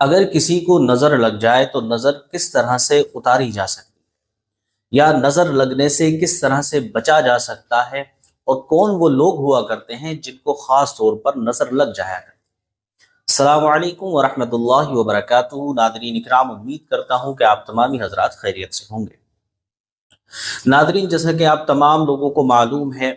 اگر کسی کو نظر لگ جائے تو نظر کس طرح سے اتاری جا سکتی ہے، یا نظر لگنے سے کس طرح سے بچا جا سکتا ہے، اور کون وہ لوگ ہوا کرتے ہیں جن کو خاص طور پر نظر لگ جایا کرتی ہے۔ السلام علیکم ورحمۃ اللہ وبرکاتہ۔ ناظرین اکرام، امید کرتا ہوں کہ آپ تمامی حضرات خیریت سے ہوں گے۔ ناظرین، جیسا کہ آپ تمام لوگوں کو معلوم ہے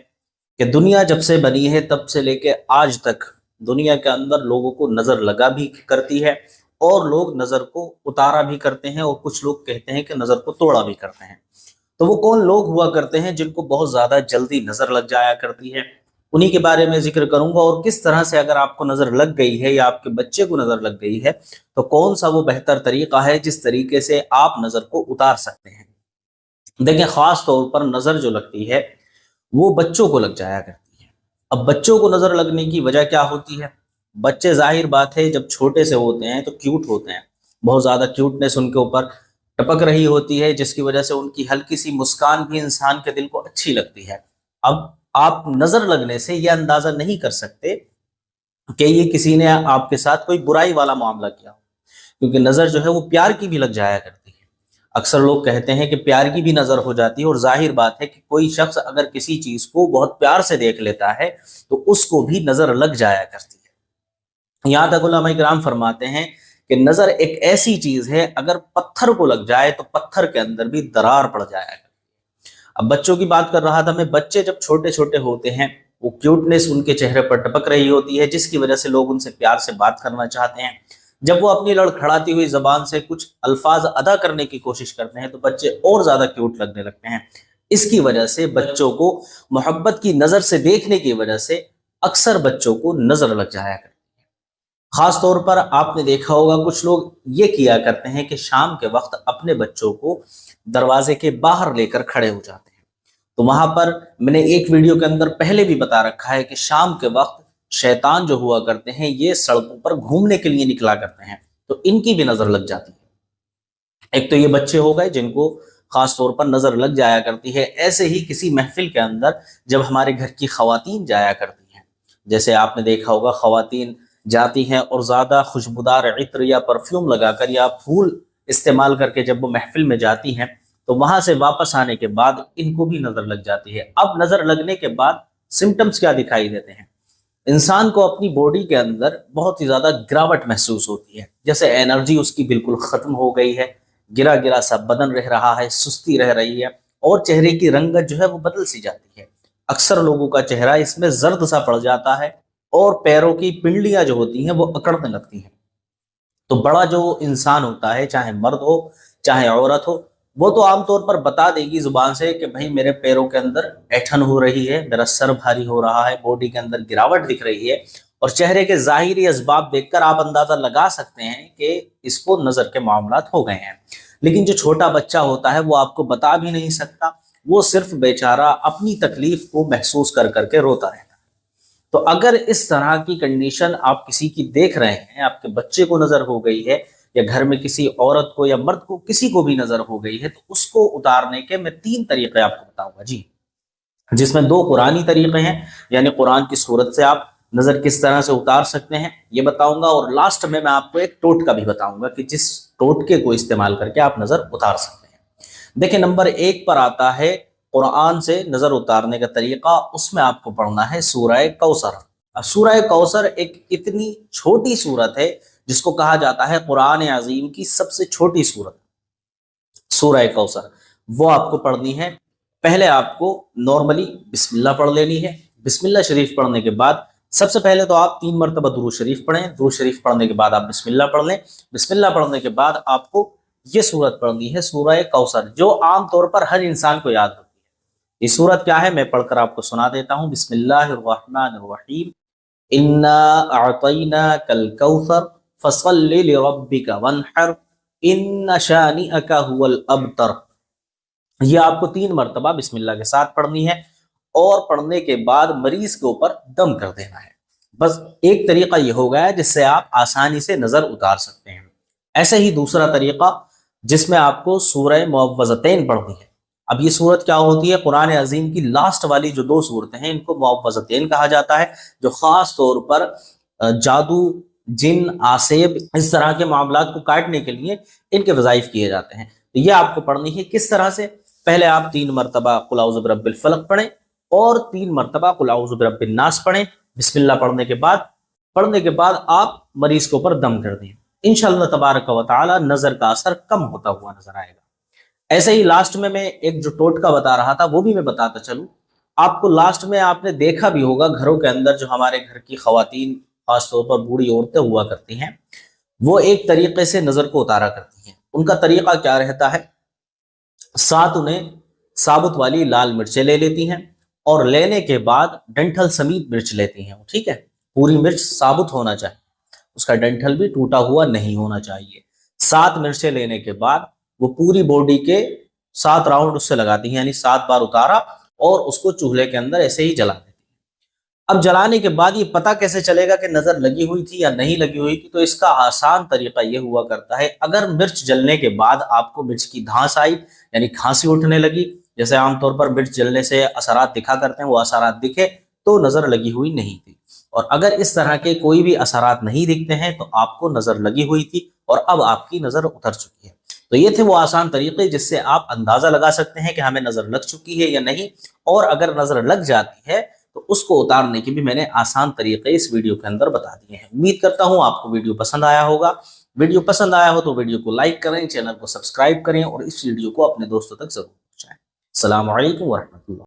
کہ دنیا جب سے بنی ہے تب سے لے کے آج تک دنیا کے اندر لوگوں کو نظر لگا بھی کرتی ہے، اور لوگ نظر کو اتارا بھی کرتے ہیں، اور کچھ لوگ کہتے ہیں کہ نظر کو توڑا بھی کرتے ہیں۔ تو وہ کون لوگ ہوا کرتے ہیں جن کو بہت زیادہ جلدی نظر لگ جایا کرتی ہے، انہی کے بارے میں ذکر کروں گا، اور کس طرح سے اگر آپ کو نظر لگ گئی ہے یا آپ کے بچے کو نظر لگ گئی ہے تو کون سا وہ بہتر طریقہ ہے جس طریقے سے آپ نظر کو اتار سکتے ہیں۔ دیکھیں، خاص طور پر نظر جو لگتی ہے وہ بچوں کو لگ جایا کرتی ہے۔ اب بچوں کو نظر لگنے کی وجہ کیا ہوتی ہے؟ بچے ظاہر بات ہے جب چھوٹے سے ہوتے ہیں تو کیوٹ ہوتے ہیں، بہت زیادہ کیوٹنس ان کے اوپر ٹپک رہی ہوتی ہے، جس کی وجہ سے ان کی ہلکی سی مسکان بھی انسان کے دل کو اچھی لگتی ہے۔ اب آپ نظر لگنے سے یہ اندازہ نہیں کر سکتے کہ یہ کسی نے آپ کے ساتھ کوئی برائی والا معاملہ کیا ہو، کیونکہ نظر جو ہے وہ پیار کی بھی لگ جایا کرتی ہے۔ اکثر لوگ کہتے ہیں کہ پیار کی بھی نظر ہو جاتی ہے، اور ظاہر بات ہے کہ کوئی شخص اگر کسی چیز کو بہت پیار سے دیکھ لیتا ہے تو اس کو بھی نظر لگ جایا کرتی ہے۔ یہاں تک علماء کرام فرماتے ہیں کہ نظر ایک ایسی چیز ہے، اگر پتھر کو لگ جائے تو پتھر کے اندر بھی درار پڑ جایا کرتی ہے۔ اب بچوں کی بات کر رہا تھا میں، بچے جب چھوٹے چھوٹے ہوتے ہیں وہ کیوٹنس ان کے چہرے پر ٹپک رہی ہوتی ہے، جس کی وجہ سے لوگ ان سے پیار سے بات کرنا چاہتے ہیں۔ جب وہ اپنی لڑکھڑاتی ہوئی زبان سے کچھ الفاظ ادا کرنے کی کوشش کرتے ہیں تو بچے اور زیادہ کیوٹ لگنے لگتے ہیں۔ اس کی وجہ سے بچوں کو محبت کی نظر سے دیکھنے کی وجہ سے اکثر بچوں کو نظر لگ جایا کرتی ہے۔ خاص طور پر آپ نے دیکھا ہوگا کچھ لوگ یہ کیا کرتے ہیں کہ شام کے وقت اپنے بچوں کو دروازے کے باہر لے کر کھڑے ہو جاتے ہیں۔ تو وہاں پر میں نے ایک ویڈیو کے اندر پہلے بھی بتا رکھا ہے کہ شام کے وقت شیطان جو ہوا کرتے ہیں یہ سڑکوں پر گھومنے کے لیے نکلا کرتے ہیں، تو ان کی بھی نظر لگ جاتی ہے۔ ایک تو یہ بچے ہو گئے جن کو خاص طور پر نظر لگ جایا کرتی ہے۔ ایسے ہی کسی محفل کے اندر جب ہمارے گھر کی خواتین جایا کرتی ہیں، جیسے آپ نے دیکھا ہوگا خواتین جاتی ہیں اور زیادہ خوشبودار عطر یا پرفیوم لگا کر یا پھول استعمال کر کے جب وہ محفل میں جاتی ہیں تو وہاں سے واپس آنے کے بعد ان کو بھی نظر لگ جاتی ہے۔ اب نظر لگنے کے بعد سمٹمز کیا دکھائی دیتے ہیں؟ انسان کو اپنی باڈی کے اندر بہت ہی زیادہ گراوٹ محسوس ہوتی ہے، جیسے انرجی اس کی بالکل ختم ہو گئی ہے، گرا گرا سا بدن رہ رہا ہے، سستی رہ رہی ہے، اور چہرے کی رنگت جو ہے وہ بدل سی جاتی ہے۔ اکثر لوگوں کا چہرہ اس میں زرد سا پڑ جاتا ہے، اور پیروں کی پنڈلیاں جو ہوتی ہیں وہ اکڑنے لگتی ہیں۔ تو بڑا جو انسان ہوتا ہے، چاہے مرد ہو چاہے عورت ہو، وہ تو عام طور پر بتا دے گی زبان سے کہ بھائی میرے پیروں کے اندر ایٹھن ہو رہی ہے، میرا سر بھاری ہو رہا ہے، باڈی کے اندر گراوٹ دکھ رہی ہے، اور چہرے کے ظاہری اسباب دیکھ کر آپ اندازہ لگا سکتے ہیں کہ اس کو نظر کے معاملات ہو گئے ہیں۔ لیکن جو چھوٹا بچہ ہوتا ہے وہ آپ کو بتا بھی نہیں سکتا، وہ صرف بیچارہ اپنی تکلیف کو محسوس کر کر کے روتا رہتا ہے۔ تو اگر اس طرح کی کنڈیشن آپ کسی کی دیکھ رہے ہیں، آپ کے بچے کو نظر ہو گئی ہے، یا گھر میں کسی عورت کو یا مرد کو کسی کو بھی نظر ہو گئی ہے، تو اس کو اتارنے کے میں 3 طریقے آپ کو بتاؤں گا جی، جس میں 2 قرآنی طریقے ہیں، یعنی قرآن کی صورت سے آپ نظر کس طرح سے اتار سکتے ہیں یہ بتاؤں گا، اور لاسٹ میں آپ کو ایک ٹوٹکا بھی بتاؤں گا کہ جس ٹوٹکے کو استعمال کر کے آپ نظر اتار سکتے ہیں۔ دیکھیں، نمبر 1 پر آتا ہے قرآن سے نظر اتارنے کا طریقہ، اس میں آپ کو پڑھنا ہے سورہ کوثر۔ اب سورہ کوثر ایک اتنی چھوٹی سورت ہے جس کو کہا جاتا ہے قرآن عظیم کی سب سے چھوٹی سورت، سورہ کوثر، وہ آپ کو پڑھنی ہے۔ پہلے آپ کو نارملی بسم اللہ پڑھ لینی ہے۔ بسم اللہ شریف پڑھنے کے بعد سب سے پہلے تو آپ 3 مرتبہ درود شریف پڑھیں، درود شریف پڑھنے کے بعد آپ بسم اللہ پڑھ لیں، بسم اللہ پڑھنے کے بعد آپ کو یہ سورت پڑھنی ہے سورہ کوثر، جو عام طور پر ہر انسان کو یاد ہوتی ہے۔ یہ سورت کیا ہے میں پڑھ کر آپ کو سنا دیتا ہوں۔ بسم اللہ الرحمن الرحیم، انا اعطیناک الکوثر فصل لربک وانحر ان شانئک هو الابتر۔ یہ آپ کو 3 مرتبہ بسم اللہ کے ساتھ پڑھنی ہے، اور پڑھنے کے بعد مریض کے اوپر دم کر دینا ہے۔ بس ایک طریقہ یہ ہو گیا جس سے آپ آسانی سے نظر اتار سکتے ہیں۔ ایسے ہی دوسرا طریقہ جس میں آپ کو سورہ معوذتین پڑھنی ہے۔ اب یہ سورت کیا ہوتی ہے؟ قرآن عظیم کی لاسٹ والی جو 2 سورتیں ہیں ان کو معوذتین کہا جاتا ہے، جو خاص طور پر جادو جن آسیب اس طرح کے معاملات کو کاٹنے کے لیے ان کے وظائف کیے جاتے ہیں۔ تو یہ آپ کو پڑھنی ہے کس طرح سے؟ پہلے آپ 3 مرتبہ قل اعوذ برب الفلق پڑھیں اور 3 مرتبہ قل اعوذ برب الناس پڑھیں۔ بسم اللہ پڑھنے کے بعد آپ مریض کے اوپر دم کر دیں، انشاءاللہ تبارک و تعالی نظر کا اثر کم ہوتا ہوا نظر آئے گا۔ ایسے ہی لاسٹ میں ایک جو ٹوٹکا بتا رہا تھا وہ بھی میں بتاتا چلوں آپ کو۔ لاسٹ میں آپ نے دیکھا بھی ہوگا گھروں کے اندر جو ہمارے گھر کی خواتین خاص طور پر بوڑھی عورتیں ہوا کرتی ہیں، وہ ایک طریقے سے نظر کو اتارا کرتی ہیں۔ ان کا طریقہ کیا رہتا ہے؟ ساتھ انہیں ثابت والی لال مرچیں لے لیتی ہیں اور لینے کے بعد ڈنٹل سمیت مرچ لیتی ہیں، ٹھیک ہے؟ پوری مرچ ثابت ہونا چاہیے، اس کا ڈنٹل بھی ٹوٹا ہوا نہیں ہونا چاہیے۔ 7 مرچیں لینے کے بعد وہ پوری باڈی کے 7 راؤنڈ اس سے لگاتی ہیں، یعنی 7 بار اتارا اور اس کو چولہے کے اندر ایسے ہی جلا دیتی ہیں۔ اب جلانے کے بعد یہ پتہ کیسے چلے گا کہ نظر لگی ہوئی تھی یا نہیں لگی ہوئی تھی؟ تو اس کا آسان طریقہ یہ ہوا کرتا ہے، اگر مرچ جلنے کے بعد آپ کو مرچ کی دھانس آئی، یعنی کھانسی اٹھنے لگی، جیسے عام طور پر مرچ جلنے سے اثرات دکھا کرتے ہیں، وہ اثرات دکھے تو نظر لگی ہوئی نہیں تھی، اور اگر اس طرح کے کوئی بھی اثرات نہیں دکھتے ہیں تو آپ کو نظر لگی ہوئی تھی اور اب آپ کی نظر اتر چکی ہے۔ تو یہ تھے وہ آسان طریقے جس سے آپ اندازہ لگا سکتے ہیں کہ ہمیں نظر لگ چکی ہے یا نہیں، اور اگر نظر لگ جاتی ہے تو اس کو اتارنے کی بھی میں نے آسان طریقے اس ویڈیو کے اندر بتا دیے ہیں۔ امید کرتا ہوں آپ کو ویڈیو پسند آیا ہوگا۔ ویڈیو پسند آیا ہو تو ویڈیو کو لائک کریں، چینل کو سبسکرائب کریں اور اس ویڈیو کو اپنے دوستوں تک ضرور پہنچائیں۔ السلام علیکم ورحمۃ اللہ۔